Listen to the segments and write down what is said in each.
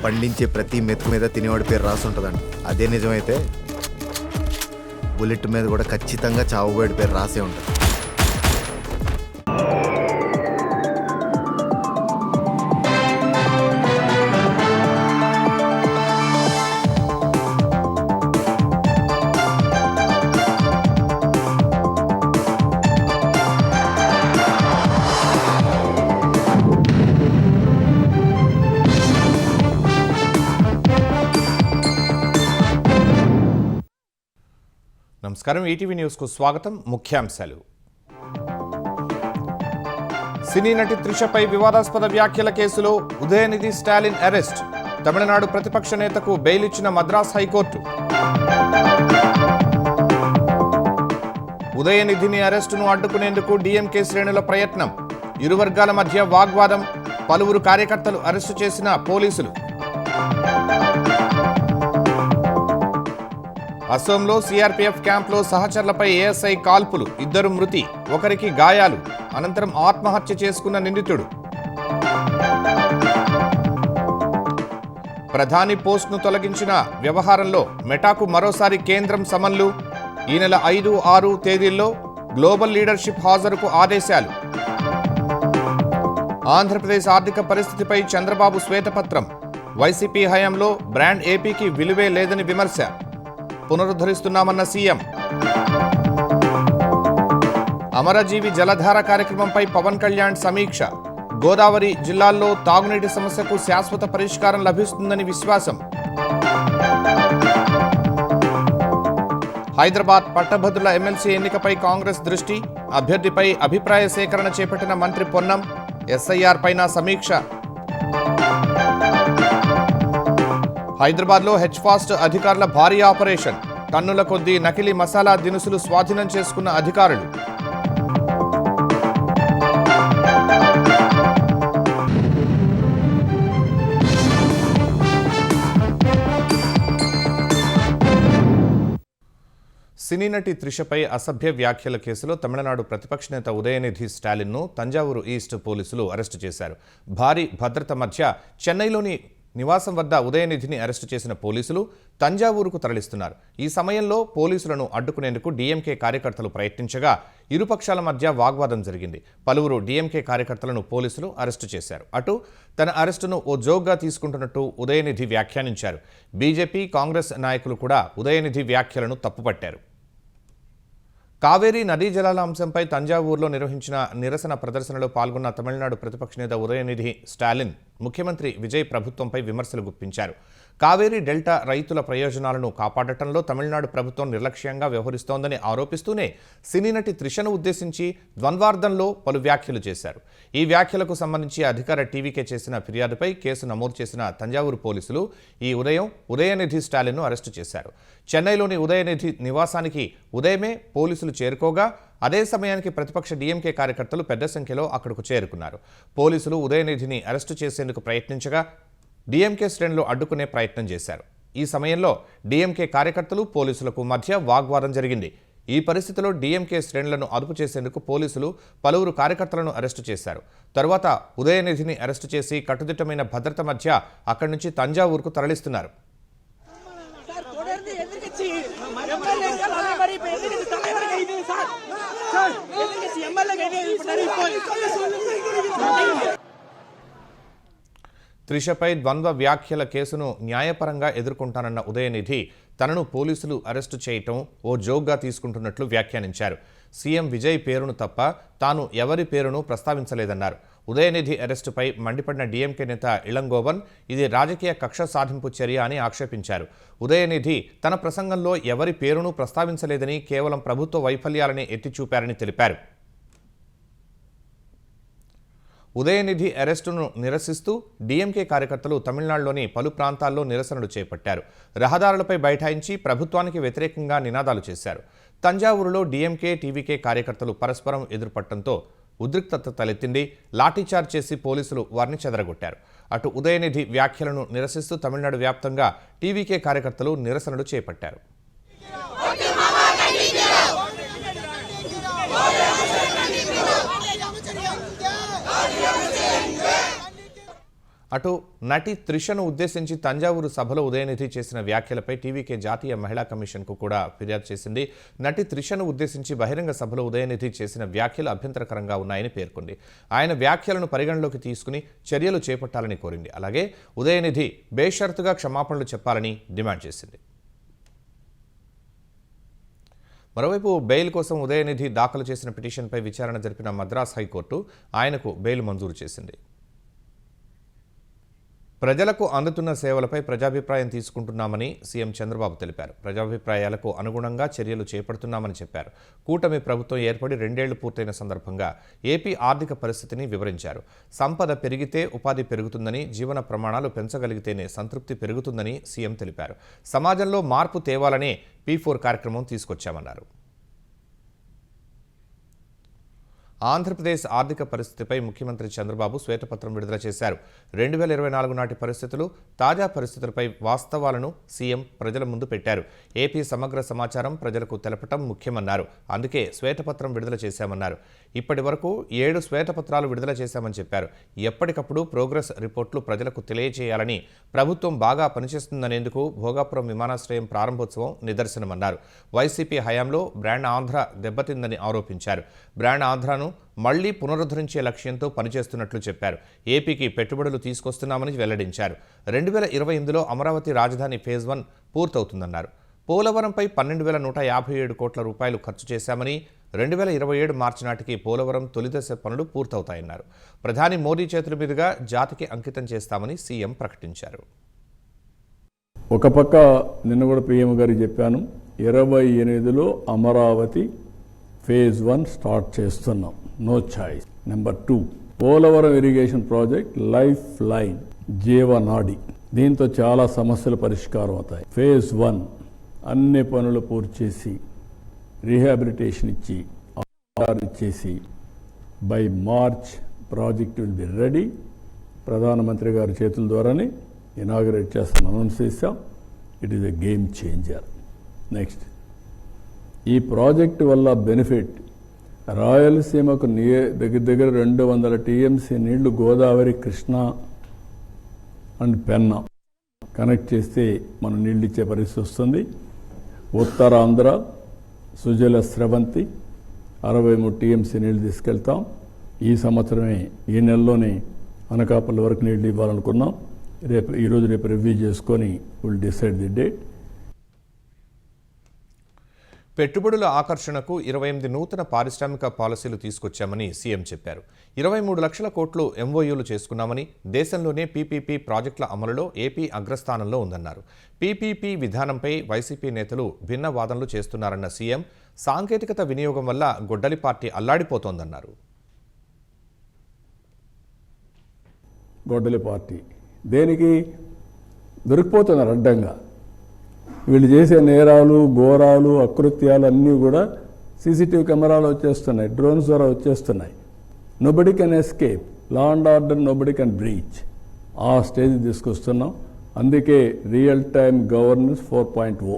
పండించే ప్రతి మెతుకు మీద తినేవాడి పేరు రాసి ఉంటుందండి. అదే నిజమైతే బుల్లెట్ మీద కూడా ఖచ్చితంగా చావుబోయేడి పేరు రాసే ఉంటుంది. నమస్కారం, ఈటీవీ న్యూస్కు స్వాగతం. ముఖ్యాంశాలు. సినీ నటి త్రిషపై వివాదాస్పద వ్యాఖ్యల కేసులో ఉదయనిధి స్టాలిన్ అరెస్ట్. తమిళనాడు ప్రతిపక్ష నేతకు బెయిల్ ఇచ్చిన మద్రాస్ హైకోర్టు. ఉదయనిధిని అరెస్టును అడ్డుకునేందుకు డీఎంకే శ్రేణుల ప్రయత్నం. ఇరు వర్గాల మధ్య వాగ్వాదం. పలువురు కార్యకర్తలు అరెస్టు చేసిన పోలీసులు. అసోంలో సీఆర్పీఎఫ్ క్యాంప్లో సహచరులపై ఏఎస్ఐ కాల్పులు. 2 మృతి, 1కి గాయాలు. అనంతరం ఆత్మహత్య చేసుకున్న నిందితుడు. ప్రధాని పోస్ట్ను తొలగించిన వ్యవహారంలో మెటాకు మరోసారి కేంద్రం సమన్లు. ఈ నెల 5, 6 తేదీల్లో గ్లోబల్ లీడర్షిప్ హాజరుకు ఆదేశాలు. ఆంధ్రప్రదేశ్ ఆర్థిక పరిస్థితిపై చంద్రబాబు శ్వేతపత్రం. వైసీపీ హయాంలో బ్రాండ్ ఏపీకి విలువే లేదని విమర్శ. పునరుద్ధరిస్తున్నామన్న సీఎం. అమరజీవి జలధార కార్యక్రమంపై పవన్ కళ్యాణ్ సమీక్ష. గోదావరి జిల్లాల్లో తాగునీటి సమస్యకు శాశ్వత పరిష్కారం లభిస్తుందని విశ్వాసం. హైదరాబాద్ పట్టభద్రుల ఎమ్మెల్సీ ఎన్నికపై కాంగ్రెస్ దృష్టి. అభ్యర్థిపై అభిప్రాయ సేకరణ చేపట్టిన మంత్రి పొన్నం. ఎస్ఐఆర్ పైన సమీక్ష. హైదరాబాద్లో హెచ్ఫాస్ట్ అధికారుల భారీ ఆపరేషన్. టన్నుల కొద్దీ నకిలీ మసాలా దినుసులు స్వాధీనం చేసుకున్న అధికారులు. సినీ నటి త్రిషపై అసభ్య వ్యాఖ్యల కేసులో తమిళనాడు ప్రతిపక్ష నేత ఉదయనిధి స్టాలిన్ను తంజావూరు ఈస్ట్ పోలీసులు అరెస్టు చేశారు. భారీ భద్రత మధ్య చెన్నైలోని నివాసం వద్ద ఉదయనిధిని అరెస్టు చేసిన పోలీసులు తంజావూరుకు తరలిస్తున్నారు. ఈ సమయంలో పోలీసులను అడ్డుకునేందుకు డీఎంకే కార్యకర్తలు ప్రయత్నించగా ఇరుపక్షాల మధ్య వాగ్వాదం జరిగింది. పలువురు డీఎంకే కార్యకర్తలను పోలీసులు అరెస్టు చేశారు. అటు తన అరెస్టును ఓ జోక్గా తీసుకుంటున్నట్టు ఉదయనిధి వ్యాఖ్యానించారు. బీజేపీ, కాంగ్రెస్ నాయకులు కూడా ఉదయనిధి వ్యాఖ్యలను తప్పుపట్టారు. కావేరీ నదీ జలాల అంశంపై తంజావూరులో నిర్వహించిన నిరసన ప్రదర్శనలో పాల్గొన్న తమిళనాడు ప్రతిపక్ష నేత ఉదయనిధి స్టాలిన్ ముఖ్యమంత్రి విజయ్ ప్రభుత్వంపై విమర్శలు గుప్పించారు. కావేరీ డెల్టా రైతుల ప్రయోజనాలను కాపాడటంలో తమిళనాడు ప్రభుత్వం నిర్లక్ష్యంగా వ్యవహరిస్తోందని ఆరోపిస్తూనే సినీ నటి త్రిషను ఉద్దేశించి ద్వంద్వార్థంలో పలు వ్యాఖ్యలు చేశారు. ఈ వ్యాఖ్యలకు సంబంధించి అధికార టీవీకే చేసిన ఫిర్యాదుపై కేసు నమోదు చేసిన తంజావూరు పోలీసులు ఈ ఉదయం ఉదయనిధి స్టాలిన్ను అరెస్టు చేశారు. చెన్నైలోని ఉదయనిధి నివాసానికి ఉదయమే పోలీసులు చేరుకోగా అదే సమయానికి ప్రతిపక్ష డీఎంకే కార్యకర్తలు పెద్ద సంఖ్యలో అక్కడకు చేరుకున్నారు. పోలీసులు ఉదయనిధిని అరెస్టు చేసేందుకు ప్రయత్నించగా డీఎంకే శ్రేణులు అడ్డుకునే ప్రయత్నం చేశారు. ఈ సమయంలో డీఎంకే కార్యకర్తలు పోలీసులకు మధ్య వాగ్వాదం జరిగింది. ఈ పరిస్థితిలో డీఎంకే శ్రేణులను అదుపు చేసేందుకు పోలీసులు పలువురు కార్యకర్తలను అరెస్టు చేశారు. తరువాత ఉదయనిధిని అరెస్టు చేసి కట్టుదిట్టమైన భద్రత మధ్య అక్కడి నుంచి తంజావూరుకు తరలిస్తున్నారు. త్రిషపై ద్వంద్వ వ్యాఖ్యల కేసును న్యాయపరంగా ఎదుర్కొంటానన్న ఉదయనిధి తనను పోలీసులు అరెస్టు చేయటం ఓ జోక్గా తీసుకుంటున్నట్లు వ్యాఖ్యానించారు. సీఎం విజయ్ పేరును తప్ప తాను ఎవరి పేరును ప్రస్తావించలేదన్నారు. ఉదయనిధి అరెస్టుపై మండిపడిన డీఎంకే నేత ఇళంగోవన్ ఇది రాజకీయ కక్ష సాధింపు చర్య అని ఆక్షేపించారు. ఉదయనిధి తన ప్రసంగంలో ఎవరి పేరును ప్రస్తావించలేదని, కేవలం ప్రభుత్వ వైఫల్యాలని ఎత్తిచూపారని తెలిపారు. ఉదయనిధి అరెస్టును నిరసిస్తూ డీఎంకే కార్యకర్తలు తమిళనాడులోని పలు ప్రాంతాల్లో నిరసనలు చేపట్టారు. రహదారులపై బైఠాయించి ప్రభుత్వానికి వ్యతిరేకంగా నినాదాలు చేశారు. తంజావూరులో డీఎంకే, టీవీకే కార్యకర్తలు పరస్పరం ఎదురుపట్టడంతో ఉద్రిక్తత తలెత్తింది. లాఠీచార్జ్ చేసి పోలీసులు వారిని చెదరగొట్టారు. అటు ఉదయనిధి వ్యాఖ్యలను నిరసిస్తూ తమిళనాడు వ్యాప్తంగా టీవీకే కార్యకర్తలు నిరసనలు చేపట్టారు. అటు నటి త్రిషను ఉద్దేశించి తంజావూరు సభలో ఉదయనిధి చేసిన వ్యాఖ్యలపై టీవీకే జాతీయ మహిళా కమిషన్కు కూడా ఫిర్యాదు చేసింది. నటి త్రిషను ఉద్దేశించి బహిరంగ సభలో ఉదయనిధి చేసిన వ్యాఖ్యలు అభ్యంతరకరంగా ఉన్నాయని పేర్కొంది. ఆయన వ్యాఖ్యలను పరిగణలోకి తీసుకుని చర్యలు చేపట్టాలని కోరింది. అలాగే ఉదయనిధి బేషరతుగా క్షమాపణలు చెప్పాలని డిమాండ్ చేసింది. మరోవైపు బెయిల్ కోసం ఉదయనిధి దాఖలు చేసిన పిటిషన్పై విచారణ జరిపిన మద్రాస్ హైకోర్టు ఆయనకు బెయిల్ మంజూరు చేసింది. ప్రజలకు అందుతున్న సేవలపై ప్రజాభిప్రాయం తీసుకుంటున్నామని సీఎం చంద్రబాబు తెలిపారు. ప్రజాభిప్రాయాలకు అనుగుణంగా చర్యలు చేపడుతున్నామని చెప్పారు. కూటమి ప్రభుత్వం ఏర్పడి 2 ఏళ్లు పూర్తయిన సందర్భంగా ఏపీ ఆర్థిక పరిస్థితిని వివరించారు. సంపద పెరిగితే ఉపాధి పెరుగుతుందని, జీవన ప్రమాణాలు పెంచగలిగితేనే సంతృప్తి పెరుగుతుందని సీఎం తెలిపారు. సమాజంలో మార్పు తేవాలనే P4 కార్యక్రమం తీసుకొచ్చామన్నారు. ఆంధ్రప్రదేశ్ ఆర్థిక పరిస్థితిపై ముఖ్యమంత్రి చంద్రబాబు శ్వేతపత్రం విడుదల చేశారు. 2024 నాటి పరిస్థితులు, తాజా పరిస్థితులపై వాస్తవాలను సీఎం ప్రజల ముందు పెట్టారు. ఏపీ సమగ్ర సమాచారం ప్రజలకు తెలపటం ముఖ్యమన్నారు. అందుకే శ్వేతపత్రం విడుదల చేశామన్నారు. ఇప్పటి వరకు 7 శ్వేతపత్రాలు విడుదల చేశామని చెప్పారు. ఎప్పటికప్పుడు ప్రోగ్రెస్ రిపోర్టులు ప్రజలకు తెలియజేయాలని, ప్రభుత్వం బాగా పనిచేస్తుందనేందుకు భోగాపురం విమానాశ్రయం ప్రారంభోత్సవం నిదర్శనమన్నారు. వైసీపీ హయాంలో బ్రాండ్ ఆంధ్ర దెబ్బతిందని ఆరోపించారు. బ్రాండ్ ఆంధ్రాను మళ్లీ పునరుద్ధరించే లక్ష్యంతో పనిచేస్తున్నట్లు చెప్పారు. ఏపీకి పెట్టుబడులు తీసుకొస్తున్నామని వెల్లడించారు. 2028లో అమరావతి రాజధాని ఫేజ్ 1 పూర్తవుతుందన్నారు. పోలవరంపై 12,157 కోట్ల రూపాయలు ఖర్చు చేశామని, 2027 మార్చి నాటికి పోలవరం తొలిదశ పనులు పూర్తవుతాయన్నారు. ప్రధాని మోదీ చేతుల మీదుగా జాతికి అంకితం చేస్తామని సీఎం ప్రకటించారు. ఒక పక్క నిన్న కూడా పీఎం గారికి చెప్పాను, 28లో అమరావతి ఫేజ్ 1 స్టార్ట్ చేస్తున్నాం. No choice. Number 2, Polavaram irrigation project life line, జీవనాడి. దీంతో చాలా సమస్యలు పరిష్కారం అవుతాయి. ఫేజ్ 1 అన్ని పనులు పూర్తి చేసి, రీహాబిలిటేషన్ ఇచ్చేసి by March project will be ready. ప్రధానమంత్రి గారి చేతుల ద్వారానే ఇనాగరేట్ చేస్తాను అనౌన్స్ చేశాం. It is a game changer. Next, ఈ ప్రాజెక్టు వల్ల బెనిఫిట్ రాయలసీమకు దగ్గర 200 టీఎంసీ నీళ్లు గోదావరి, కృష్ణా అండ్ పెన్నా కనెక్ట్ చేస్తే మనం నీళ్ళు ఇచ్చే పరిస్థితి వస్తుంది. ఉత్తరాంధ్ర సుజల స్రవంతి 63 టీఎంసీ నీళ్లు తీసుకెళ్తాం. ఈ సంవత్సరమే ఈ నెలలోనే అనకాపల్లి వరకు నీళ్లు ఇవ్వాలనుకున్నాం. ఈరోజు రేపు రివ్యూ చేసుకొని విల్ డిసైడ్ ది డేట్. పెట్టుబడుల ఆకర్షణకు 28 నూతన పారిశ్రామిక పాలసీలు తీసుకొచ్చామని సీఎం చెప్పారు. 23 లక్షల కోట్లు ఎంఓయూలు చేసుకున్నామని, దేశంలోనే పీపీపీ ప్రాజెక్టుల అమలులో ఏపీ అగ్రస్థానంలో ఉందన్నారు. పీపీపీ విధానంపై వైసీపీ నేతలు భిన్న వాదనలు చేస్తున్నారన్న సీఎం, సాంకేతికత వినియోగం వల్ల గొడ్డలి పార్టీ అల్లాడిపోతోందన్నారు. గొడ్డలి పార్టీ దేనికి దొరికిపోతున్నారు అడ్డంగా. వీళ్ళు చేసే నేరాలు, ఘోరాలు, అకృత్యాలు అన్నీ కూడా సీసీటీవీ కెమెరాలు వచ్చేస్తున్నాయి, డ్రోన్స్ ద్వారా వచ్చేస్తున్నాయి. Nobody can escape, law and order nobody can breach. ఆ స్టేజ్ తీసుకొస్తున్నాం. అందుకే రియల్ టైమ్ గవర్నెన్స్ 4.0.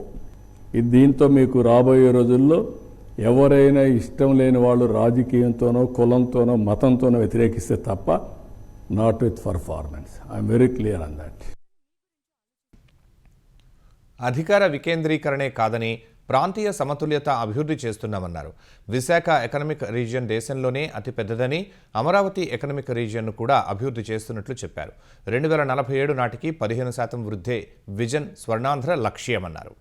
దీంతో మీకు రాబోయే రోజుల్లో ఎవరైనా ఇష్టం లేని వాళ్ళు రాజకీయంతోనో, కులంతోనో, మతంతోనో వ్యతిరేకిస్తే తప్ప not with performance. I'm very clear on that. అధికార వికేంద్రీకరణే కాదని, ప్రాంతీయ సమతుల్యత అభివృద్ధి చేస్తున్నామన్నారు. విశాఖ ఎకనామిక్ రీజియన్ దేశంలోనే అతిపెద్దదని, అమరావతి ఎకనామిక్ రీజియన్ను కూడా అభివృద్ధి చేస్తున్నట్లు చెప్పారు. 2047 నాటికి 15% వృద్ధే విజన్ స్వర్ణాంధ్ర లక్ష్యమన్నారు.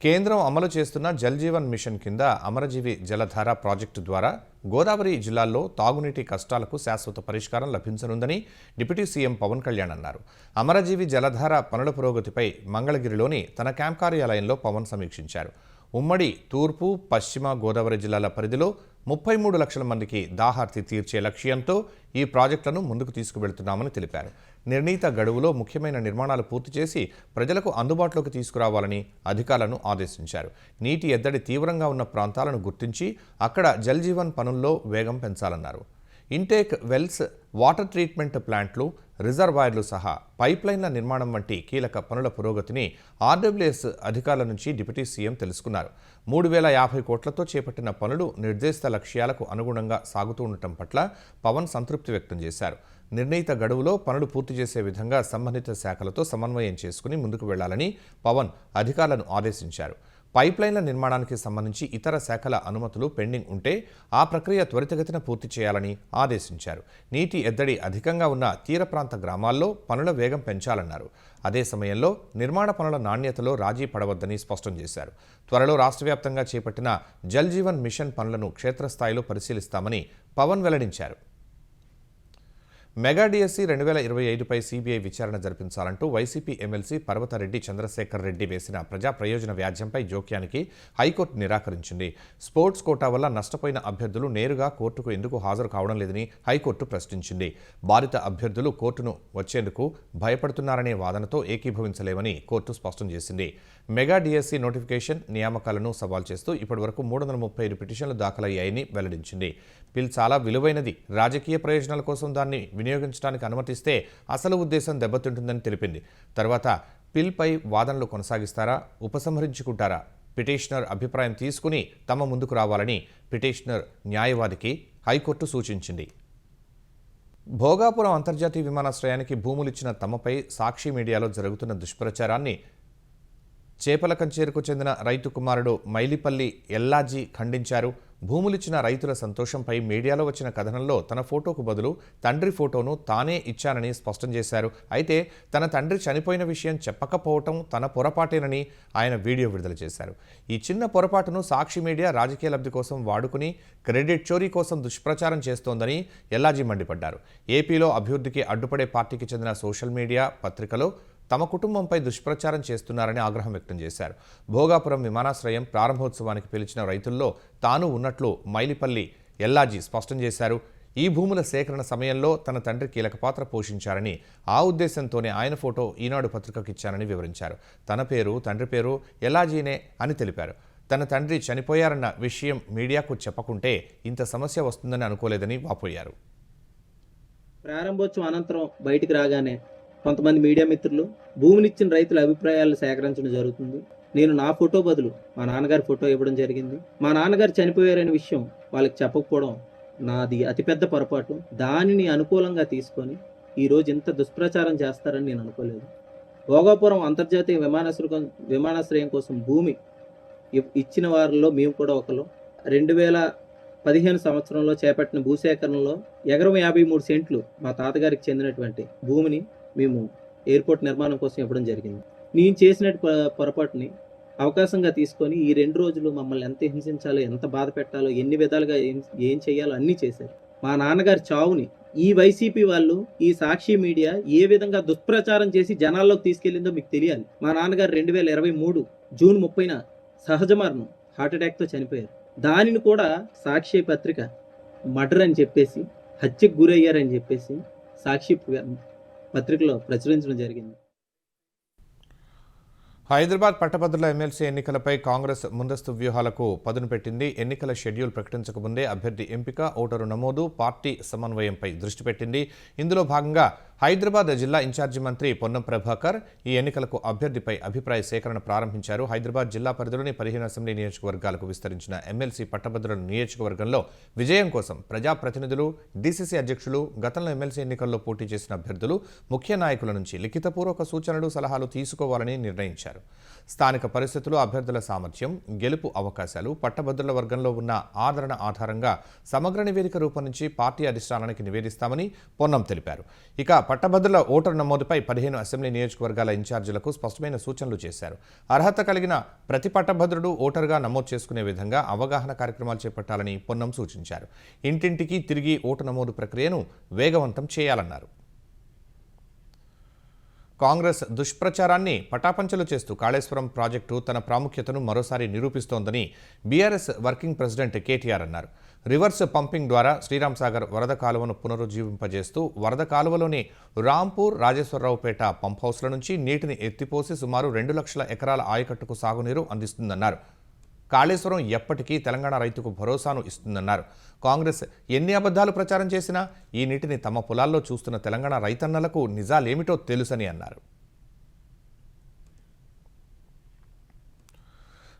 కేంద్రం అమలు చేస్తున్న జల్ జీవన్ మిషన్ కింద అమరజీవి జలధార ప్రాజెక్టు ద్వారా గోదావరి జిల్లాల్లో తాగునీటి కష్టాలకు శాశ్వత పరిష్కారం లభించనుందని డిప్యూటీ సీఎం పవన్ కళ్యాణ్ అన్నారు. అమరజీవి జలధార పనుల పురోగతిపై మంగళగిరిలోని తన క్యాంప్ కార్యాలయంలో పవన్ సమీక్షించారు. ఉమ్మడి తూర్పు, పశ్చిమ గోదావరి జిల్లాల పరిధిలో 33 లక్షల మందికి దాహార్తి తీర్చే లక్ష్యంతో ఈ ప్రాజెక్టులను ముందుకు తీసుకువెళ్తున్నామని తెలిపారు. నిర్ణీత గడువులో ముఖ్యమైన నిర్మాణాలు పూర్తి చేసి ప్రజలకు అందుబాటులోకి తీసుకురావాలని అధికారులను ఆదేశించారు. నీటి ఎద్దడి తీవ్రంగా ఉన్న ప్రాంతాలను గుర్తించి అక్కడ జల్ జీవన్ పనుల్లో వేగం పెంచాలన్నారు. ఇంటేక్ వెల్స్, వాటర్ ట్రీట్మెంట్ ప్లాంట్లు, రిజర్వాయర్లు సహా పైప్లైన్ల నిర్మాణం వంటి కీలక పనుల పురోగతిని ఆర్డబ్ల్యూఎస్ అధికారుల నుంచి డిప్యూటీ సీఎం తెలుసుకున్నారు. 3,050 కోట్లతో చేపట్టిన పనులు నిర్దేశిత లక్ష్యాలకు అనుగుణంగా సాగుతూ ఉండటం పట్ల పవన్ సంతృప్తి వ్యక్తం చేశారు. నిర్ణీత గడువులో పనులు పూర్తి చేసే విధంగా సంబంధిత శాఖలతో సమన్వయం చేసుకుని ముందుకు వెళ్లాలని పవన్ అధికారులను ఆదేశించారు. పైప్లైన్ల నిర్మాణానికి సంబంధించి ఇతర శాఖల అనుమతులు పెండింగ్ ఉంటే ఆ ప్రక్రియ త్వరితగతిన పూర్తి చేయాలని ఆదేశించారు. నీటి ఎద్దడి అధికంగా ఉన్న తీర ప్రాంత గ్రామాల్లో పనుల వేగం పెంచాలన్నారు. అదే సమయంలో నిర్మాణ పనుల నాణ్యతలో రాజీ పడవద్దని స్పష్టం చేశారు. త్వరలో రాష్ట్ర వ్యాప్తంగా చేపట్టిన జల్ జీవన్ మిషన్ పనులను క్షేత్రస్థాయిలో పరిశీలిస్తామని పవన్ వెల్లడించారు. మెగా డిఎస్సి 2025పై సిబిఐ విచారణ జరిపించాలంటూ వైసీపీ ఎమ్మెల్సీ పర్వతరెడ్డి చంద్రశేఖర్ రెడ్డి వేసిన ప్రజా ప్రయోజన వ్యాజ్యంపై జోక్యానికి హైకోర్టు నిరాకరించింది. స్పోర్ట్స్ కోటా వల్ల నష్టపోయిన అభ్యర్థులు నేరుగా కోర్టుకు ఎందుకు హాజరు కావడం లేదని హైకోర్టు ప్రశ్నించింది. బాధిత అభ్యర్థులు కోర్టును వచ్చేందుకు భయపడుతున్నారనే వాదనతో ఏకీభవించలేవని కోర్టు స్పష్టం చేసింది. మెగా డిఎస్సి నోటిఫికేషన్ నియామకాలను సవాల్ చేస్తూ ఇప్పటివరకు 335 పిటిషన్లు దాఖలయ్యాయని వెల్లడించింది. బిల్ చాలా విలువైనది, రాజకీయ ప్రయోజనాల కోసం దాన్ని వినియోగించడానికి అనుమతిస్తే అసలు ఉద్దేశం దెబ్బతింటుందని తెలిపింది. తర్వాత బిల్పై వాదనలు కొనసాగిస్తారా, ఉపసంహరించుకుంటారా? పిటిషనర్ అభిప్రాయం తీసుకుని తమ ముందుకు రావాలని పిటిషనర్ న్యాయవాదికి హైకోర్టు సూచించింది. భోగాపురం అంతర్జాతీయ విమానాశ్రయానికి భూములిచ్చిన తమపై సాక్షి మీడియాలో జరుగుతున్న దుష్ప్రచారాన్ని చేపలకంచేరుకు చెందిన రైతు కుమారుడు మైలిపల్లి ఎల్లాజీ ఖండించారు. భూములిచ్చిన రైతుల సంతోషంపై మీడియాలో వచ్చిన కథనంలో తన ఫోటోకు బదులు తండ్రి ఫోటోను తానే ఇచ్చానని స్పష్టం చేశారు. అయితే తన తండ్రి చనిపోయిన విషయం చెప్పకపోవటం తన పొరపాటేనని ఆయన వీడియో విడుదల చేశారు. ఈ చిన్న పొరపాటును సాక్షి మీడియా రాజకీయ లబ్ధి కోసం వాడుకుని క్రెడిట్ చోరీ కోసం దుష్ప్రచారం చేస్తోందని ఎల్లాజీ మండిపడ్డారు. ఏపీలో అభివృద్ధికి అడ్డుపడే పార్టీకి చెందిన సోషల్ మీడియా పత్రికలో తమ కుటుంబంపై దుష్ప్రచారం చేస్తున్నారని ఆగ్రహం వ్యక్తం చేశారు. భోగాపురం విమానాశ్రయం ప్రారంభోత్సవానికి పిలిచిన రైతుల్లో తాను ఉన్నట్లు మైలిపల్లి ఎల్లాజీ స్పష్టం చేశారు. ఈ భూముల సేకరణ సమయంలో తన తండ్రి కీలక పాత్ర పోషించారని, ఆ ఉద్దేశంతోనే ఆయన ఫోటో ఈనాడు పత్రికకు ఇచ్చారని వివరించారు. తన పేరు, తండ్రి పేరు ఎల్లాజీనే అని తెలిపారు. తన తండ్రి చనిపోయారన్న విషయం మీడియాకు చెప్పకుంటే ఇంత సమస్య వస్తుందని అనుకోలేదని వాపోయారు. ప్రారంభోత్సవం అనంతరం బయటికి రాగానే కొంతమంది మీడియా మిత్రులు భూమినిచ్చిన రైతుల అభిప్రాయాలు సేకరించడం జరుగుతుంది. నేను నా ఫోటో బదులు మా నాన్నగారి ఫోటో ఇవ్వడం జరిగింది. మా నాన్నగారు చనిపోయారనే విషయం వాళ్ళకి చెప్పకపోవడం నాది అతిపెద్ద పొరపాటు. దానిని అనుకూలంగా తీసుకొని ఈరోజు ఇంత దుష్ప్రచారం చేస్తారని నేను అనుకోలేదు. భోగాపురం అంతర్జాతీయ విమానాశ్రయం కోసం భూమి ఇచ్చిన వారిలో మేము కూడా ఒకరు. 2015 సంవత్సరంలో చేపట్టిన భూసేకరణలో ఎకరం 53 సెంట్లు మా తాతగారికి చెందినటువంటి భూమిని మేము ఎయిర్పోర్ట్ నిర్మాణం కోసం ఇవ్వడం జరిగింది. నేను చేసినట్టు పొరపాటుని అవకాశంగా తీసుకొని ఈ 2 రోజులు మమ్మల్ని ఎంత హింసించాలో, ఎంత బాధ పెట్టాలో, ఎన్ని విధాలుగా ఏం చేయాలో అన్నీ చేశారు. మా నాన్నగారి చావుని ఈ వైసీపీ వాళ్ళు, ఈ సాక్షి మీడియా ఏ విధంగా దుష్ప్రచారం చేసి జనాల్లోకి తీసుకెళ్లిందో మీకు తెలియాలి. మా నాన్నగారు 2023 జూన్ 30న సహజ మరణం, హార్ట్అటాక్తో చనిపోయారు. దానిని కూడా సాక్షి పత్రిక మర్డర్ అని చెప్పేసి, హత్యకు గురయ్యారని చెప్పేసి సాక్షి పత్రికలో ప్రచురించడం జరిగింది. హైదరాబాద్ పట్టభద్రుల ఎమ్మెల్సీ ఎన్నికలపై కాంగ్రెస్ ముందస్తు వ్యూహాలకు పదును పెట్టింది. ఎన్నికల షెడ్యూల్ ప్రకటించకముందే అభ్యర్థి ఎంపిక, ఓటరు నమోదు, పార్టీ సమన్వయంపై దృష్టి పెట్టింది. ఇందులో భాగంగా హైదరాబాద్ జిల్లా ఇన్ఛార్జి మంత్రి పొన్నం ప్రభాకర్ ఈ ఎన్నికలకు అభ్యర్థిపై అభిప్రాయ సేకరణ ప్రారంభించారు. హైదరాబాద్ జిల్లా పరిధిలోని 15 అసెంబ్లీ నియోజకవర్గాలకు విస్తరించిన ఎమ్మెల్సీ పట్టభద్రుల నియోజకవర్గంలో విజయం కోసం ప్రజాప్రతినిధులు, డీసీసీ అధ్యక్షులు, గతంలో ఎమ్మెల్సీ ఎన్నికల్లో పోటీ చేసిన అభ్యర్థులు, ముఖ్య నాయకుల నుంచి లిఖితపూర్వక సూచనలు, సలహాలు తీసుకోవాలని నిర్ణయించారు. స్థానిక పరిస్థితులు, అభ్యర్థుల సామర్థ్యం, గెలుపు అవకాశాలు, పట్టభద్రుల వర్గంలో ఉన్న ఆదరణ ఆధారంగా సమగ్ర నివేదిక రూపొందించి పార్టీ అధిష్టానానికి నివేదిస్తామని పొన్నం తెలిపారు. ఇక పట్టభద్రుల ఓటరు నమోదుపై 15 అసెంబ్లీ నియోజకవర్గాల ఇన్ఛార్జీలకు స్పష్టమైన సూచనలు చేశారు. అర్హత కలిగిన ప్రతి పట్టభద్రుడు ఓటరుగా నమోదు చేసుకునే విధంగా అవగాహన కార్యక్రమాలు చేపట్టాలని పొన్నం సూచించారు. ఇంటింటికి తిరిగి ఓటు నమోదు ప్రక్రియను వేగవంతం చేయాలన్నారు. కాంగ్రెస్ దుష్ప్రచారాన్ని పటాపంచలు చేస్తూ కాళేశ్వరం ప్రాజెక్టు తన ప్రాముఖ్యతను మరోసారి నిరూపిస్తోందని బీఆర్ఎస్ వర్కింగ్ ప్రెసిడెంట్ కేటీఆర్ అన్నారు. రివర్స్ పంపింగ్ ద్వారా శ్రీరామ్ సాగర్ వరద కాలువను పునరుజ్జీవింపజేస్తూ వరద కాలువలోని రాంపూర్, రాజేశ్వరరావుపేట పంప్ హౌస్ల నుంచి నీటిని ఎత్తిపోసి సుమారు 2 లక్షల ఎకరాల ఆయకట్టుకు సాగునీరు అందిస్తుందన్నారు. కాళేశ్వరం ఎప్పటికీ తెలంగాణ రైతుకు భరోసాను ఇస్తుందన్నారు. కాంగ్రెస్ ఎన్ని అబద్ధాలు ప్రచారం చేసినా ఈ నీటిని తమ పొలాల్లో చూస్తున్న తెలంగాణ రైతన్నలకు నిజాలేమిటో తెలుసని అన్నారు.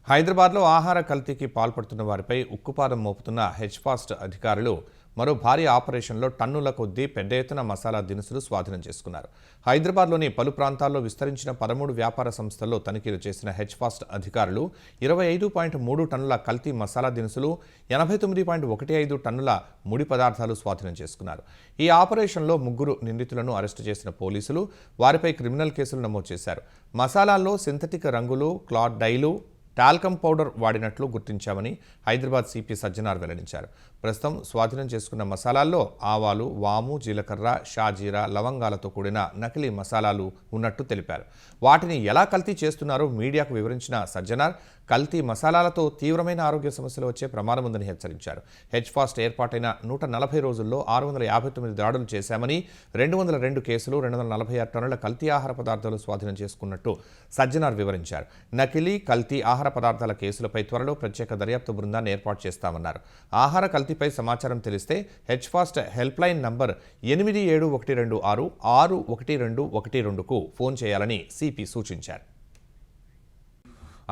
హైదరాబాద్లో ఆహార కల్తీకి పాల్పడుతున్న వారిపై ఉక్కుపాదం మోపుతున్న హెచ్ఫాస్ట్ అధికారులు మరో భారీ ఆపరేషన్లో టన్నుల కొద్దీ పెద్ద ఎత్తున మసాలా దినుసులు స్వాధీనం చేసుకున్నారు. హైదరాబాద్లోని పలు ప్రాంతాల్లో విస్తరించిన 13 వ్యాపార సంస్థల్లో తనిఖీలు చేసిన హెచ్ఫాస్ట్ అధికారులు 25.3 టన్నుల కల్తీ మసాలా దినుసులు, 89.15 టన్నుల ముడి పదార్థాలు స్వాధీనం చేసుకున్నారు. ఈ ఆపరేషన్లో 3 నిందితులను అరెస్టు చేసిన పోలీసులు వారిపై క్రిమినల్ కేసులు నమోదు చేశారు. మసాలాల్లో సింథటిక్ రంగులు, క్లాత్ డైలు, టాల్కమ్ పౌడర్ వాడినట్లు గుర్తించామని హైదరాబాద్ సిపి సజ్జనార్ వెల్లడించారు. ప్రస్తుతం స్వాధీనం చేసుకున్న మసాలాల్లో ఆవాలు, వాము, జీలకర్ర, షాజీరా, లవంగాలతో కూడిన నకిలీ మసాలాలు ఉన్నట్టు తెలిపారు. వాటిని ఎలా కల్తీ చేస్తున్నారో మీడియాకు వివరించిన సజ్జనార్ కల్తీ మసాలాలతో తీవ్రమైన ఆరోగ్య సమస్యలు వచ్చే ప్రమాదం ఉందని హెచ్చరించారు. హెచ్ఫాస్ట్ ఏర్పాటైన 140 రోజుల్లో 659 దాడులు చేశామని, 202 కేసులు, 246 టన్నుల కల్తీ ఆహార పదార్థాలు స్వాధీనం చేసుకున్నట్టు సజ్జనార్ వివరించారు. నకిలీ, కల్తీ ఆహార పదార్థాల కేసులపై త్వరలో ప్రత్యేక దర్యాప్తు బృందాన్ని ఏర్పాటు చేస్తామన్నారు. ఆహార కల్తీపై సమాచారం తెలిస్తే హెచ్ఫాస్ట్ హెల్ప్ లైన్ నంబర్ 8712661212కు ఫోన్ చేయాలని సిపి సూచించారు.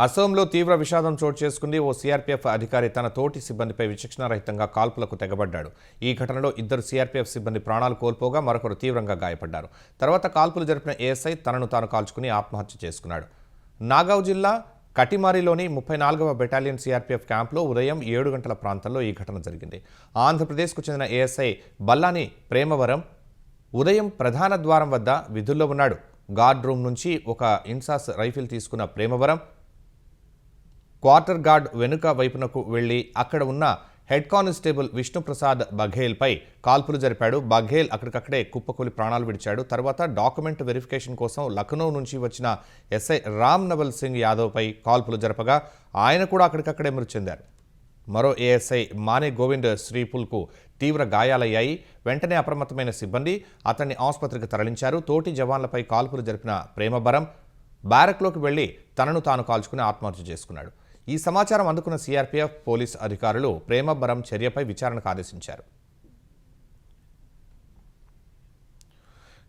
అసోంలో తీవ్ర విషాదం చోటు చేసుకుంది. ఓ సీఆర్పీఎఫ్ అధికారి తన తోటి సిబ్బందిపై విచక్షణారహితంగా కాల్పులకు తెగబడ్డాడు. ఈ ఘటనలో 2 సీఆర్పీఎఫ్ సిబ్బంది ప్రాణాలు కోల్పోగా మరొకరు తీవ్రంగా గాయపడ్డారు. తర్వాత కాల్పులు జరిపిన ఏఎస్ఐ తనను తాను కాల్చుకుని ఆత్మహత్య చేసుకున్నాడు. నాగావ్ జిల్లా కటిమారిలోని 34వ బెటాలియన్ సీఆర్పీఎఫ్ క్యాంప్లో ఉదయం 7 గంటల ప్రాంతంలో ఈ ఘటన జరిగింది. ఆంధ్రప్రదేశ్కు చెందిన ఏఎస్ఐ బల్లాని ప్రేమవరం ఉదయం ప్రధాన ద్వారం వద్ద విధుల్లో ఉన్నాడు. గార్డ్ రూమ్ నుంచి ఒక ఇన్సాస్ రైఫిల్ తీసుకున్న ప్రేమవరం క్వార్టర్ గార్డ్ వెనుక వైపునకు వెళ్లి అక్కడ ఉన్న హెడ్ కానిస్టేబుల్ విష్ణుప్రసాద్ బఘేల్పై కాల్పులు జరిపాడు. బఘేల్ అక్కడికక్కడే కుప్పకూలి ప్రాణాలు విడిచాడు. తర్వాత డాక్యుమెంట్ వెరిఫికేషన్ కోసం లక్నో నుంచి వచ్చిన ఎస్ఐ రామ్ నవల్ సింగ్ యాదవ్పై కాల్పులు జరపగా ఆయన కూడా అక్కడికక్కడే మృతి చెందారు. మరో ఏఎస్ఐ మానే గోవింద్ శ్రీపుల్కు తీవ్ర గాయాలయ్యాయి. వెంటనే అప్రమత్తమైన సిబ్బంది అతన్ని ఆసుపత్రికి తరలించారు. తోటి జవాన్లపై కాల్పులు జరిపిన ప్రేమవరం బ్యారక్లోకి వెళ్లి తనను తాను కాల్చుకుని ఆత్మహత్య చేసుకున్నాడు. ఈ సమాచారం అందుకున్న సీఆర్పీఎఫ్ పోలీస్ అధికారులు ప్రేమవరం చర్యపై విచారణకు ఆదేశించారు.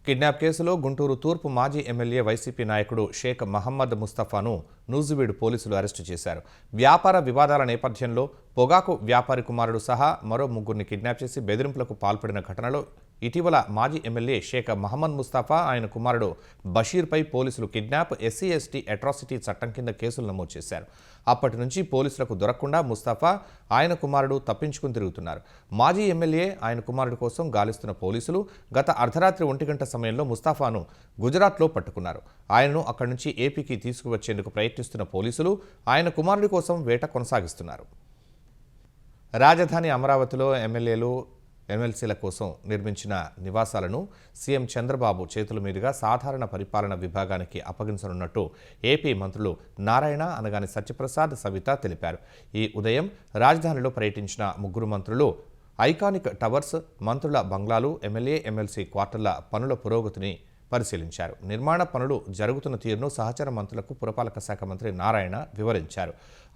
కిడ్నాప్ కేసులో గుంటూరు తూర్పు మాజీ ఎమ్మెల్యే వైసీపీ నాయకుడు షేక్ మహమ్మద్ ముస్తఫాను నూజివీడు పోలీసులు అరెస్టు చేశారు. వ్యాపార వివాదాల నేపథ్యంలో పొగాకు వ్యాపారి కుమారుడు సహా మరో 3 కిడ్నాప్ చేసి బెదిరింపులకు పాల్పడిన ఘటనలో ఇటీవల మాజీ ఎమ్మెల్యే షేక్ మహమ్మద్ ముస్తఫా, ఆయన కుమారుడు బషీర్పై పోలీసులు కిడ్నాప్, ఎస్సీ ఎస్టీ అట్రాసిటీ చట్టం కింద కేసులు నమోదు చేశారు. అప్పటి నుంచి పోలీసులకు దొరకకుండా ముస్తఫా, ఆయన కుమారుడు తప్పించుకుని తిరుగుతున్నారు. మాజీ ఎమ్మెల్యే, ఆయన కుమారుడు కోసం గాలిస్తున్న పోలీసులు గత అర్ధరాత్రి 1 గంట సమయంలో ముస్తఫాను గుజరాత్లో పట్టుకున్నారు. ఆయనను అక్కడి నుంచి ఏపీకి తీసుకువచ్చేందుకు ప్రయత్నిస్తున్న పోలీసులు ఆయన కుమారుడి కోసం వేట కొనసాగిస్తున్నారు. రాజధాని అమరావతిలో ఎమ్మెల్యేలు, ఎమ్మెల్సీల కోసం నిర్మించిన నివాసాలను సీఎం చంద్రబాబు చేతుల మీదుగా సాధారణ పరిపాలన విభాగానికి అప్పగించనున్నట్టు ఏపీ మంత్రులు నారాయణ, అనగాని సత్యప్రసాద్, సవిత తెలిపారు. ఈ ఉదయం రాజధానిలో పర్యటించిన 3 మంత్రులు ఐకానిక్ టవర్స్, మంత్రుల బంగ్లాలు, ఎమ్మెల్యే, ఎమ్మెల్సీ క్వార్టర్ల పనుల పురోగతిని పరిశీలించారు. నిర్మాణ పనులు జరుగుతున్న తీరును సహచర మంత్రులకు పురపాలక శాఖ మంత్రి నారాయణ వివరించారు.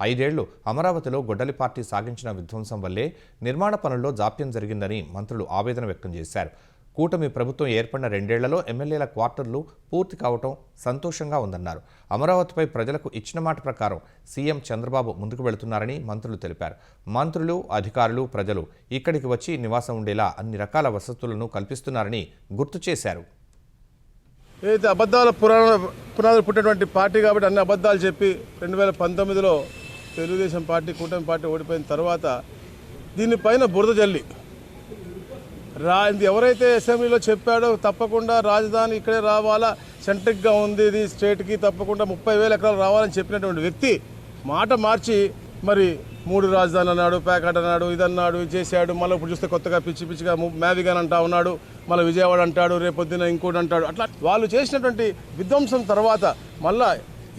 5 ఏళ్లు అమరావతిలో గొడ్డలి పార్టీ సాగించిన విధ్వంసం వల్లే నిర్మాణ పనుల్లో జాప్యం జరిగిందని మంత్రులు ఆవేదన వ్యక్తం చేశారు. కూటమి ప్రభుత్వం ఏర్పడిన 2 ఏళ్లలో ఎమ్మెల్యేల క్వార్టర్లు పూర్తి కావటం సంతోషంగా ఉందన్నారు. అమరావతిపై ప్రజలకు ఇచ్చిన మాట ప్రకారం సీఎం చంద్రబాబు ముందుకు వెళుతున్నారని మంత్రులు తెలిపారు. మంత్రులు, అధికారులు, ప్రజలు ఇక్కడికి వచ్చి నివాసం ఉండేలా అన్ని రకాల వసతులను కల్పిస్తున్నారని గుర్తు చేశారు. ఏదైతే అబద్ధాల పునాదులు పుట్టినటువంటి పార్టీ కాబట్టి అన్ని అబద్ధాలు చెప్పి 2019లో తెలుగుదేశం పార్టీ, కూటమి పార్టీ ఓడిపోయిన తర్వాత దీనిపైన బురద జల్లి ఎవరైతే అసెంబ్లీలో చెప్పాడో తప్పకుండా రాజధాని ఇక్కడే రావాలా, సెంట్రిక్గా ఉంది ఇది స్టేట్కి, తప్పకుండా 30,000 ఎకరాలు రావాలని చెప్పినటువంటి వ్యక్తి మాట మార్చి మరి 3 రాజధాని అన్నాడు, ప్యాకెట్ అన్నాడు, ఇదన్నాడు, ఇది చేశాడు. మళ్ళీ ఇప్పుడు చూస్తే కొత్తగా పిచ్చిగా మ్యావిగాన్ అంటా ఉన్నాడు, మళ్ళీ విజయవాడ అంటాడు, రేపొద్దున ఇంకోటి అంటాడు. అట్లా వాళ్ళు చేసినటువంటి విధ్వంసం తర్వాత మళ్ళీ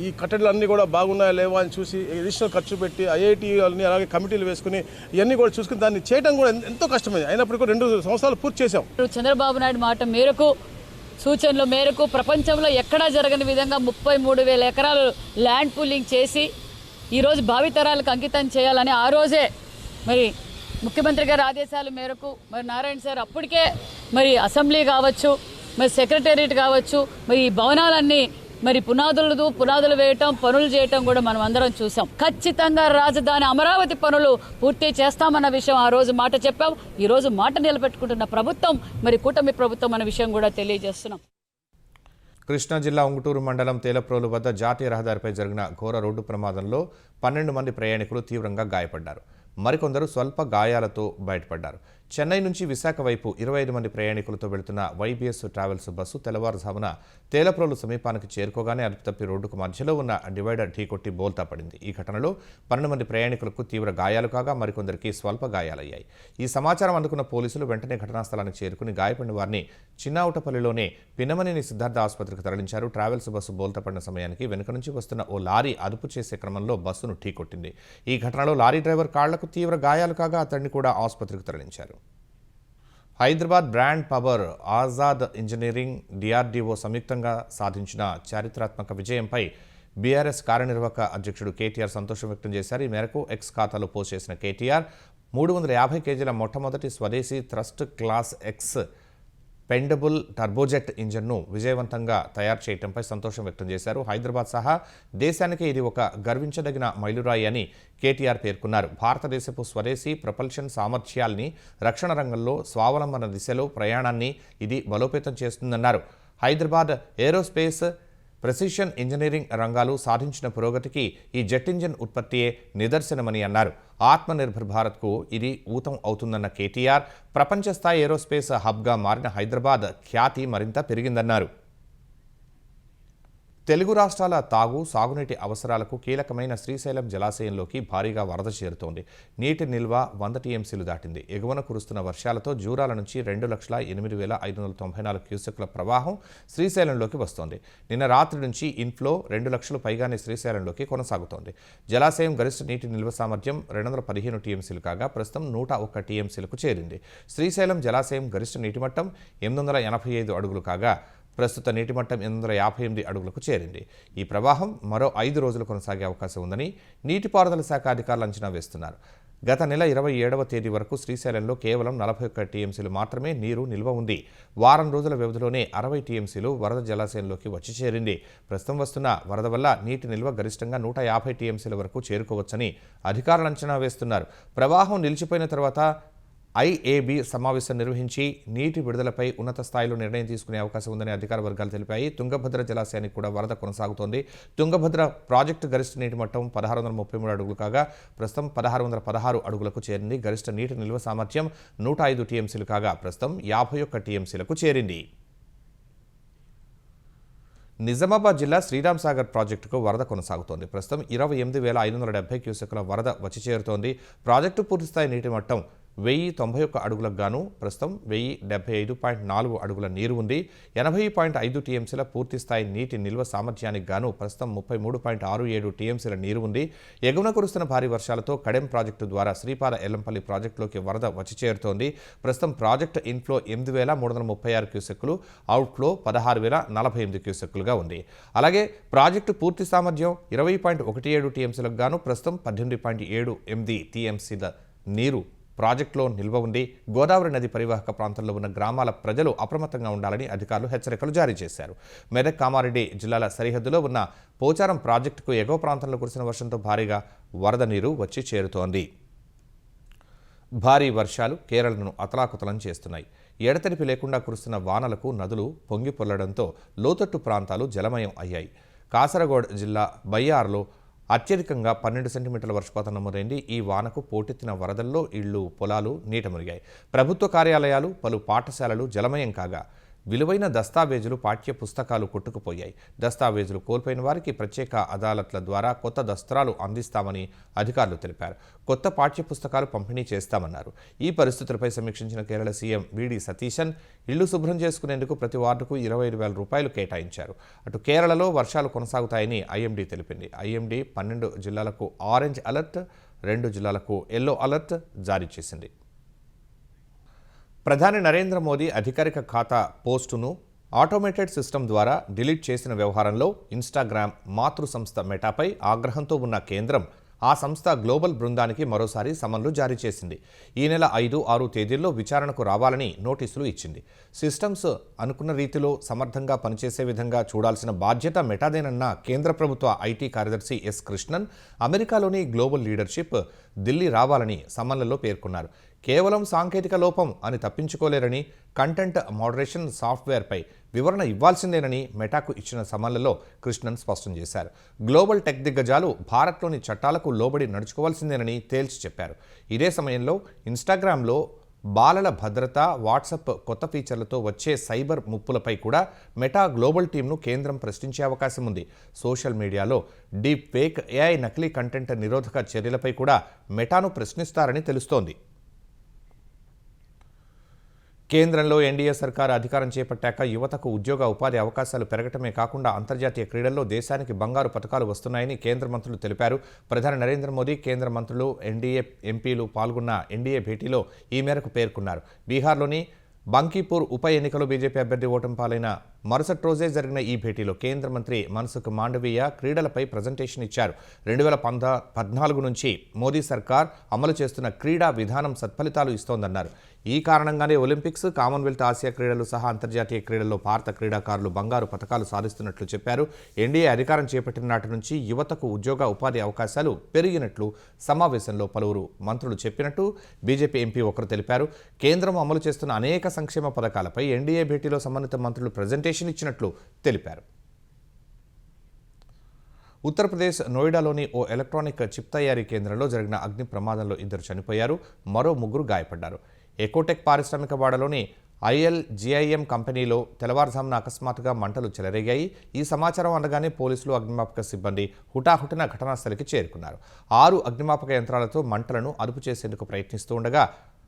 ఈ కట్టడలన్నీ కూడా బాగున్నాయా లేవా అని చూసి అడిషనల్ ఖర్చు పెట్టి ఐఐటీలని అలాగే కమిటీలు వేసుకుని ఇవన్నీ కూడా చూసుకుని దాన్ని చేయడం కూడా ఎంతో కష్టమైంది. అయినప్పటికీ 2 సంవత్సరాలు పూర్తి చేశాం. చంద్రబాబు నాయుడు మాట మేరకు, సూచనల మేరకు ప్రపంచంలో ఎక్కడా జరగని విధంగా 33,000 ఎకరాలు ల్యాండ్ పూలింగ్ చేసి ఈరోజు భావితరాలకు అంకితం చేయాలని ఆ రోజే మరి ముఖ్యమంత్రి గారి ఆదేశాల మేరకు మరి నారాయణ సార్ అప్పటికే మరి అసెంబ్లీ కావచ్చు, మరి సెక్రటేరియట్ కావచ్చు, మరి ఈ భవనాలన్నీ మరి పునాదులు వేయటం, పనులు చేయటం కూడా మనం అందరం చూసాం. ఖచ్చితంగా రాజధాని అమరావతి పనులు పూర్తి చేస్తామన్న విషయం ఆ రోజు మాట చెప్పాం. ఈ రోజు మాట నిలబెట్టుకుంటున్న ప్రభుత్వం మరి కూటమి ప్రభుత్వం అన్న విషయం కూడా తెలియజేస్తున్నాం. కృష్ణా జిల్లా ఉంగుటూరు మండలం తేలప్రోలు వద్ద జాతీయ రహదారిపై జరిగిన ఘోర రోడ్డు ప్రమాదంలో 12 మంది ప్రయాణికులు తీవ్రంగా గాయపడ్డారు. మరికొందరు స్వల్ప గాయాలతో బయటపడ్డారు. చెన్నై నుంచి విశాఖ వైపు 25 మంది ప్రయాణికులతో వెళుతున్న వైబీఎస్ ట్రావెల్స్ బస్సు తెల్లవారుజామున తేలప్రోలు సమీపానికి చేరుకోగానే అదుపుతప్పి రోడ్డుకు మధ్యలో ఉన్న డివైడర్ ఢీకొట్టి బోల్తా పడింది. ఈ ఘటనలో 12 మంది ప్రయాణికులకు తీవ్ర గాయాలు కాగా మరికొందరికి స్వల్ప గాయాలయ్యాయి. ఈ సమాచారం అందుకున్న పోలీసులు వెంటనే ఘటనా స్థలానికి చేరుకుని గాయపడిన వారిని చిన్నావుటపల్లిలోనే పిన్నమనేని సిద్ధార్థ ఆసుపత్రికి తరలించారు. ట్రావెల్స్ బస్సు బోల్తా పడిన సమయానికి వెనుక నుంచి వస్తున్న ఓ లారీ అదుపు చేసే క్రమంలో బస్సును ఢీకొట్టింది. ఈ ఘటనలో లారీ డ్రైవర్ కాళ్లకు తీవ్ర గాయాలు కాగా అతడిని కూడా ఆసుపత్రికి తరలించారు. Hyderabad brand power, Azad engineering, DRDO సంయుక్తంగా సాధించిన చారిత్రాత్మక విజయంపై బీఆర్ఎస్ కార్యనిర్వాహక అధ్యక్షుడు కేటీఆర్ సంతోషం వ్యక్తం చేశారు. ఈ మేరకు ఎక్స్ ఖాతాలో పోస్ట్ చేసిన కేటీఆర్ 350 కేజీల మొట్టమొదటి స్వదేశీ థ్రస్ట్ క్లాస్ ఎక్స్ పెండబుల్ టర్బోజెట్ ఇంజన్ను విజయవంతంగా తయారు చేయడంపై సంతోషం వ్యక్తం చేశారు. హైదరాబాద్ సహా దేశానికి ఇది ఒక గర్వించదగిన మైలురాయి అని కేటీఆర్ పేర్కొన్నారు. భారతదేశపు స్వదేశీ ప్రపల్షన్ సామర్థ్యాల్ని, రక్షణ రంగంలో స్వావలంబన దిశలో ప్రయాణాన్ని ఇది బలోపేతం చేస్తుందన్నారు. హైదరాబాద్ ఏరోస్పేస్, ప్రెసిషన్ ఇంజనీరింగ్ రంగాలు సాధించిన పురోగతికి ఈ జెట్ ఇంజిన్ ఉత్పత్తియే నిదర్శనమని అన్నారు. ఆత్మనిర్భర్ భారత్కు ఇది ఊతం అవుతుందన్న కేటీఆర్ ప్రపంచ స్థాయి ఏరోస్పేస్ హబ్గా మారిన హైదరాబాద్ ఖ్యాతి మరింత పెరిగిందన్నారు. తెలుగు రాష్ట్రాల సాగునీటి అవసరాలకు కీలకమైన శ్రీశైలం జలాశయంలోకి భారీగా వరద చేరుతోంది. నీటి నిల్వ 100 టీఎంసీలు దాటింది. ఎగువన కురుస్తున్న వర్షాలతో జూరాల నుంచి 2,08,594 క్యూసెక్ల ప్రవాహం శ్రీశైలంలోకి వస్తోంది. నిన్న రాత్రి నుంచి ఇన్ఫ్లో 2 లక్షలు పైగానే శ్రీశైలంలోకి కొనసాగుతోంది. జలాశయం గరిష్ట నీటి నిల్వ సామర్థ్యం 215 టీఎంసీలు కాగా ప్రస్తుతం 101 టీఎంసీలకు చేరింది. శ్రీశైలం జలాశయం గరిష్ట నీటిమట్టం 885 అడుగులు కాగా ప్రస్తుత నీటిమట్టం 858 అడుగులకు చేరింది. ఈ ప్రవాహం మరో 5 రోజులు కొనసాగే అవకాశం ఉందని నీటిపారుదల శాఖ అధికారులు అంచనా వేస్తున్నారు. గత నెల 27వ తేదీ వరకు శ్రీశైలంలో కేవలం 41 టీఎంసీలు మాత్రమే నీరు నిల్వ ఉంది. వారం రోజుల వ్యవధిలోనే 60 టీఎంసీలు వరద జలాశయంలోకి వచ్చి చేరింది. ప్రస్తుతం వస్తున్న వరద వల్ల నీటి నిల్వ గరిష్టంగా 150 టీఎంసీల వరకు చేరుకోవచ్చని అధికారులు అంచనా వేస్తున్నారు. ప్రవాహం నిలిచిపోయిన తర్వాత ఐఏబీ సమావేశం నిర్వహించి నీటి విడుదలపై ఉన్నత స్థాయిలో నిర్ణయం తీసుకునే అవకాశం ఉందని అధికార వర్గాలు తెలిపాయి. తుంగభద్ర జలాశయానికి కూడా వరద కొనసాగుతోంది. తుంగభద్ర ప్రాజెక్టు గరిష్ట నీటి మట్టం 1633 అడుగులు కాగా ప్రస్తుతం 1616 అడుగులకు చేరింది. గరిష్ట నీటి నిల్వ సామర్థ్యం 105 టీఎంసీలు కాగా ప్రస్తుతం 51 టీఎంసీలకు చేరింది. నిజామాబాద్ జిల్లా శ్రీరామ్ సాగర్ ప్రాజెక్టుకు వరద కొనసాగుతోంది. ప్రస్తుతం 28,570 క్యూసెక్ల వరద వచ్చి చేరుతోంది. ప్రాజెక్టు పూర్తిస్థాయి నీటి మట్టం 1091 అడుగులకు గాను ప్రస్తుతం 1075.4 అడుగుల నీరు ఉంది. 80.5 టీఎంసీల పూర్తిస్థాయి నీటి నిల్వ సామర్థ్యానికి గాను ప్రస్తుతం 33.67 టీఎంసీల నీరు ఉంది. ఎగువన కురుస్తున్న భారీ వర్షాలతో కడెం ప్రాజెక్టు ద్వారా శ్రీపాద ఎల్లంపల్లి ప్రాజెక్టులోకి వరద వచ్చి చేరుతోంది. ప్రస్తుతం ప్రాజెక్టు ఇన్ఫ్లో 8,336 క్యూసెక్కులు, అవుట్ఫ్లో 16,048 క్యూసెక్కులుగా ఉంది. అలాగే ప్రాజెక్టు పూర్తి సామర్థ్యం 20.17 టీఎంసీలకు గాను ప్రస్తుతం 18.78 టీఎంసీల నీరు ప్రాజెక్టులో నిల్వ ఉంది. గోదావరి నది పరివాహక ప్రాంతంలో ఉన్న గ్రామాల ప్రజలు అప్రమత్తంగా ఉండాలని అధికారులు హెచ్చరికలు జారీ చేశారు. మెదక్, కామారెడ్డి జిల్లాల సరిహద్దులో ఉన్న పోచారం ప్రాజెక్టుకు ఎగువ ప్రాంతంలో కురిసిన వర్షంతో భారీగా వరద నీరు వచ్చి చేరుతోంది. భారీ వర్షాలు కేరళను అతలాకుతలం చేస్తున్నాయి. ఎడతెరిపి లేకుండా కురుస్తున్న వానలకు నదులు పొంగి పొల్లడంతో లోతట్టు ప్రాంతాలు జలమయం అయ్యాయి. కాసరగోడ్ జిల్లా బయ్యార్లో అత్యధికంగా 12 సెంటీమీటర్ల వర్షపాతం నమోదైంది. ఈ వానకు పోటెత్తిన వరదల్లో ఇళ్లు, పొలాలు నీట మునిగాయి. ప్రభుత్వ కార్యాలయాలు, పలు పాఠశాలలు జలమయం కాగా విలువైన దస్తావేజులు, పాఠ్య పుస్తకాలు కొట్టుకుపోయాయి. దస్తావేజులు కోల్పోయిన వారికి ప్రత్యేక అదాలత్ల ద్వారా కొత్త దస్త్రాలు అందిస్తామని అధికారులు తెలిపారు. కొత్త పాఠ్య పుస్తకాలు పంపిణీ చేస్తామన్నారు. ఈ పరిస్థితులపై సమీక్షించిన కేరళ సీఎం వీడి సతీశన్ ఇళ్లు శుభ్రం చేసుకునేందుకు ప్రతి వార్డుకు 25,000 రూపాయలు కేటాయించారు. అటు కేరళలో వర్షాలు కొనసాగుతాయని ఐఎండీ తెలిపింది. ఐఎండీ 12 జిల్లాలకు ఆరెంజ్ అలర్ట్, 2 జిల్లాలకు ఎల్లో అలర్ట్ జారీ చేసింది. ప్రధాని నరేంద్ర మోదీ అధికారిక ఖాతా పోస్టును ఆటోమేటెడ్ సిస్టమ్ ద్వారా డిలీట్ చేసిన వ్యవహారంలో ఇన్స్టాగ్రామ్ మాతృ సంస్థ మెటాపై ఆగ్రహంతో ఉన్న కేంద్రం ఆ సంస్థ గ్లోబల్ బృందానికి మరోసారి సమన్లు జారీ చేసింది. ఈ నెల 5, 6 తేదీల్లో విచారణకు రావాలని నోటీసులు ఇచ్చింది. సిస్టమ్స్ అనుకున్న రీతిలో సమర్థంగా పనిచేసే విధంగా చూడాల్సిన బాధ్యత మెటాదేనన్న కేంద్ర ప్రభుత్వ ఐటీ కార్యదర్శి ఎస్ కృష్ణన్ అమెరికాలోని గ్లోబల్ లీడర్షిప్ ఢిల్లీ రావాలని సమన్లలో పేర్కొన్నారు. కేవలం సాంకేతిక లోపం అని తప్పించుకోలేరని, కంటెంట్ మోడరేషన్ సాఫ్ట్వేర్పై వివరణ ఇవ్వాల్సిందేనని మెటాకు ఇచ్చిన సమన్లలో కృష్ణన్ స్పష్టం చేశారు. గ్లోబల్ టెక్ దిగ్గజాలు భారత్లోని చట్టాలకు లోబడి నడుచుకోవాల్సిందేనని తేల్చి చెప్పారు. ఇదే సమయంలో ఇన్స్టాగ్రామ్లో బాలల భద్రత, వాట్సాప్ కొత్త ఫీచర్లతో వచ్చే సైబర్ ముప్పులపై కూడా మెటా గ్లోబల్ టీంను కేంద్రం ప్రశ్నించే అవకాశం ఉంది. సోషల్ మీడియాలో డీప్ ఫేక్, ఏఐ నకిలీ కంటెంట్ నిరోధక చర్యలపై కూడా మెటాను ప్రశ్నిస్తారని తెలుస్తోంది. కేంద్రంలో ఎన్డీఏ సర్కారు అధికారం చేపట్టాక యువతకు ఉద్యోగ ఉపాధి అవకాశాలు పెరగటమే కాకుండా అంతర్జాతీయ క్రీడల్లో దేశానికి బంగారు పతకాలు వస్తున్నాయని కేంద్ర మంత్రులు తెలిపారు. ప్రధాని నరేంద్ర మోదీ, కేంద్ర మంత్రులు, ఎన్డీఏ ఎంపీలు పాల్గొన్న ఎన్డీఏ భేటీలో ఈ మేరకు పేర్కొన్నారు. బీహార్లోని బంకీపూర్ ఉప ఎన్నికలో బీజేపీ అభ్యర్థి ఓటమి పాలైన మరుసటి రోజే జరిగిన ఈ భేటీలో కేంద్ర మంత్రి మన్సుఖ్ మాండవీయ క్రీడలపై ప్రజెంటేషన్ ఇచ్చారు. 2014 నుంచి మోదీ సర్కార్ అమలు చేస్తున్న క్రీడా విధానం సత్ఫలితాలు ఇస్తోందన్నారు. ఈ కారణంగానే ఒలింపిక్స్, కామన్వెల్త్, ఆసియా క్రీడలు సహా అంతర్జాతీయ క్రీడల్లో భారత క్రీడాకారులు బంగారు పతకాలు సాధిస్తున్నట్లు చెప్పారు. ఎన్డీఏ అధికారం చేపట్టిన నాటి నుంచి యువతకు ఉద్యోగ ఉపాధి అవకాశాలు పెరిగినట్లు సమావేశంలో పలువురు మంత్రులు చెప్పినట్టు బీజేపీ ఎంపీ ఒకరు తెలిపారు. కేంద్రం అమలు చేస్తున్న అనేక సంక్షేమ పథకాలపై ఎన్డీఏ భేటీలో సంబంధిత మంత్రులు ప్రజెంటేషన్ ఇచ్చినట్లు తెలిపారు. ఉత్తరప్రదేశ్ నోయిడాలోని ఓ ఎలక్ట్రానిక్ చిప్ తయారీ కేంద్రంలో జరిగిన అగ్ని ప్రమాదంలో 2 చనిపోయారు, మరో 3 గాయపడ్డారు. ఎకోటెక్ పారిశ్రామిక వాడలోని ILGIM కంపెనీలో తెల్లవారుజామున అకస్మాత్తుగా మంటలు చెలరేగాయి. ఈ సమాచారం అందగానే పోలీసులు, అగ్నిమాపక సిబ్బంది హుటాహుటిన ఘటనా స్థలికి చేరుకున్నారు. 6 అగ్నిమాపక యంత్రాలతో మంటలను అదుపు చేసేందుకు ప్రయత్నిస్తూ ఉండగా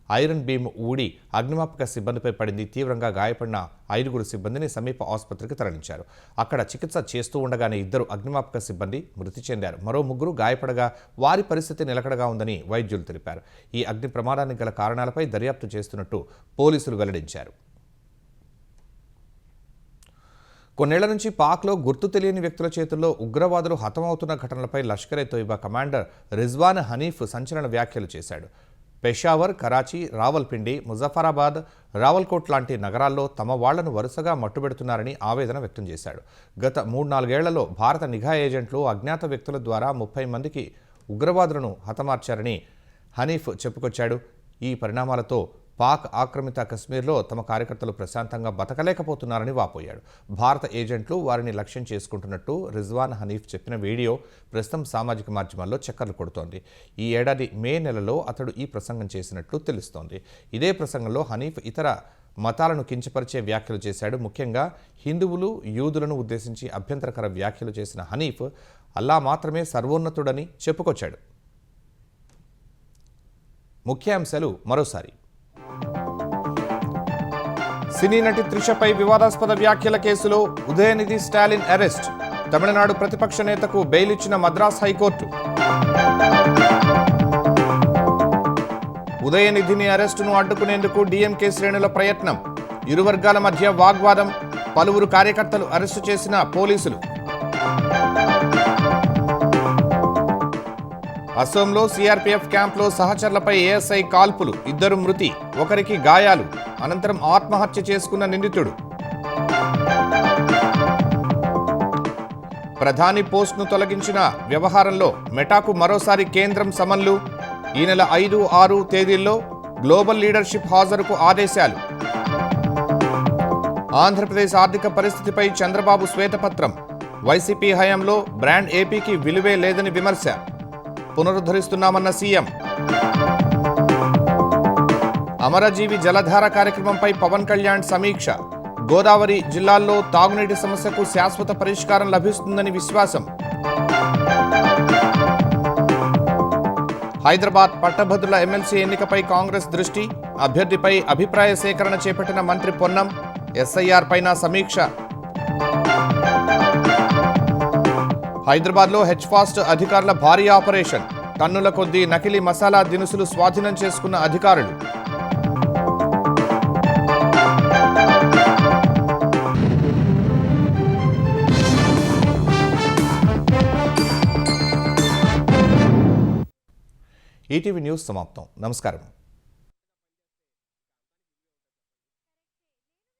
ఐరన్ బీమ్ ఊడి అగ్నిమాపక సిబ్బందిపై పడింది. తీవ్రంగా గాయపడిన 5 సిబ్బందిని సమీప ఆసుపత్రికి తరలించారు. అక్కడ చికిత్స చేస్తూ ఉండగానే 2 అగ్నిమాపక సిబ్బంది మృతి చెందారు. మరో 3 గాయపడగా వారి పరిస్థితి నిలకడగా ఉందని వైద్యులు తెలిపారు. ఈ అగ్ని ప్రమాదానికి గల కారణాలపై దర్యాప్తు చేస్తున్నట్టు పోలీసులు వెల్లడించారు. కొన్నేళ్ల నుంచి పాక్లో గుర్తు తెలియని వ్యక్తుల చేతుల్లో ఉగ్రవాదులు హతమవుతున్న ఘటనలపై లష్కర్-ఏ-తోయిబా కమాండర్ రిజ్వాన్ హనీఫ్ సంచలన వ్యాఖ్యలు చేశాడు. పెషావర్, కరాచీ, రావల్పిండి, ముజఫరాబాద్, రావల్కోట్ లాంటి నగరాల్లో తమ వాళ్లను వరుసగా మట్టుబెడుతున్నారని ఆవేదన వ్యక్తం చేశాడు. గత 3-4 ఏళ్లలో భారత నిఘా ఏజెంట్లు అజ్ఞాత వ్యక్తుల ద్వారా 30 మందికి ఉగ్రవాదులను హతమార్చారని హనీఫ్ చెప్పుకొచ్చాడు. ఈ పరిణామాలతో పాక్ ఆక్రమిత కశ్మీర్లో తమ కార్యకర్తలు ప్రశాంతంగా బతకలేకపోతున్నారని వాపోయాడు. భారత ఏజెంట్లు వారిని లక్ష్యం చేసుకుంటున్నట్టు రిజ్వాన్ హనీఫ్ చెప్పిన వీడియో ప్రస్తుతం సామాజిక మాధ్యమాల్లో చక్కర్లు కొడుతోంది. ఈ ఏడాది మే నెలలో అతడు ఈ ప్రసంగం చేసినట్లు తెలుస్తోంది. ఇదే ప్రసంగంలో హనీఫ్ ఇతర మతాలను కించపరిచే వ్యాఖ్యలు చేశాడు. ముఖ్యంగా హిందువులు, యూదులను ఉద్దేశించి అభ్యంతరకర వ్యాఖ్యలు చేసిన హనీఫ్ అల్లా మాత్రమే సర్వోన్నతుడని చెప్పుకొచ్చాడు. ముఖ్యాంశాలు మరోసారి. సినీ నటి త్రిషపై వివాదాస్పద వ్యాఖ్యల కేసులో ఉదయనిధి స్టాలిన్ అరెస్ట్. తమిళనాడు ప్రతిపక్ష నేతకు బెయిల్ ఇచ్చిన మద్రాస్ హైకోర్టు. ఉదయనిధిని అరెస్టును అడ్డుకునేందుకు డీఎంకే శ్రేణుల ప్రయత్నం. ఇరు వర్గాల మధ్య వాగ్వాదం. పలువురు కార్యకర్తలు అరెస్టు చేసిన పోలీసులు. అసోంలో సిఆర్పీఎఫ్ క్యాంప్లో సహచరులపై ఏఎస్ఐ కాల్పులు. 2 మృతి, 1కి గాయాలు. అనంతరం ఆత్మహత్య చేసుకున్న నిందితుడు. ప్రధాని పోస్ట్ను తొలగించిన వ్యవహారంలో మెటాకు మరోసారి కేంద్రం సమన్లు. ఈ నెల 5, 6 తేదీల్లో గ్లోబల్ లీడర్షిప్ హాజరుకు ఆదేశాలు. ఆంధ్రప్రదేశ్ ఆర్థిక పరిస్థితిపై చంద్రబాబు శ్వేతపత్రం. వైసీపీ హయాంలో బ్రాండ్ ఏపీకి విలువే లేదని విమర్శ. పునరుద్ధరిస్తున్నామన్న సీఎం. అమరజీవి జలధార కార్యక్రమంపై పవన్ కళ్యాణ్ సమీక్ష. గోదావరి జిల్లాల్లో తాగునీటి సమస్యకు శాశ్వత పరిష్కారం లభిస్తుందని విశ్వాసం. హైదరాబాద్ పట్టభద్రుల ఎమ్మెల్సీ ఎన్నికపై కాంగ్రెస్ దృష్టి. అభ్యర్థిపై అభిప్రాయ సేకరణ చేపట్టిన మంత్రి పొన్నం. ఎస్ఐఆర్ పైన సమీక్ష. హైదరాబాద్లో హెచ్ఫాస్ట్ అధికారుల భారీ ఆపరేషన్. టన్నుల కొద్దీ నకిలీ మసాలా దినుసులు స్వాధీనం చేసుకున్న అధికారులు. ఈటీవీ న్యూస్ సమాప్తం. నమస్కారం.